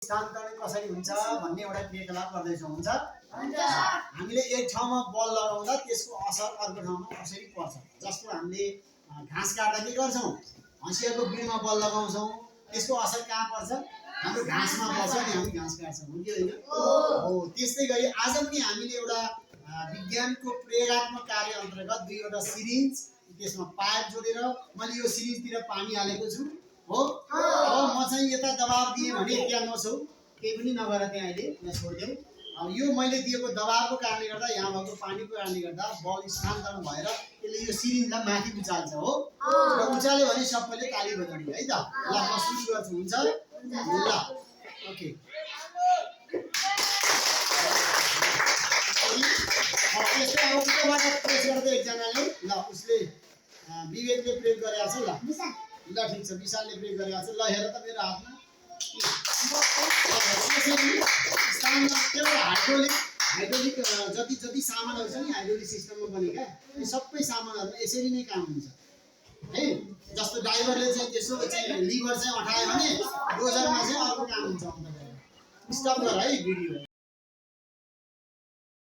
स्थानान्तरण कसरी हुन्छ भन्ने एउटा क्रियाकलाप गर्दैछौँ। हुन्छ हामीले एक ठाउँमा बल लगाउँदा त्यसको असर अर्को ठाउँमा कसरी पर्छ। जस्तो हामीले घाँस काट्दा के गर्छौँ, हँसियाको बिँडमा बल लगाउँछौँ, त्यसको असर कहाँ पर्छ, हाम्रो घाँसमा पर्छ नि, हामी घाँस काट्छौँ, हो कि होइन? हो। त्यस्तै गरी आज पनि हामीले एउटा विज्ञानको प्रयोगात्मक कार्य अन्तर्गत दुईवटा सिरिन्ज, त्यसमा पाइप जोडेर मैले यो सिरिन्जतिर पानी हालेको छु हो। अब म चाहिँ यता दबाब दिएँ भने त्यहाँ नछौ, केही पनि नगर त्यहाँ अहिले यहाँ छोडिदेऊ। अब यो मैले दिएको दबावको कारणले गर्दा, यहाँ भएको पानीको कारणले गर्दा बल स्थानान्तरण भएर त्यसले यो सिरिन्जलाई माथि उचाल्छ हो। र उचाल्यो भने सबैले ताली बजाउने है त। ल म सुरु गर्छु। हुन्छ ल ओके। त्यस्तै अब उताबाट प्रेस गर्दै एकजनाले, ल उसले विवेकले प्रेस गरेको छ। ल ठिक छ, विशालले प्रेस गरेको छ। ल हेर त मेरो हातमा हाइड्रोलिक जति जति सामानहरू छ नि हाइड्रोलिक सिस्टममा बनेका यो सबै सामानहरू यसरी नै काम हुन्छ है। जस्तो ड्राइभरले चाहिँ त्यसो चाहिँ लिभर चाहिँ अठायो भने डोजरमा चाहिँ अर्को काम हुन्छ। स्टप गर है भिडियो।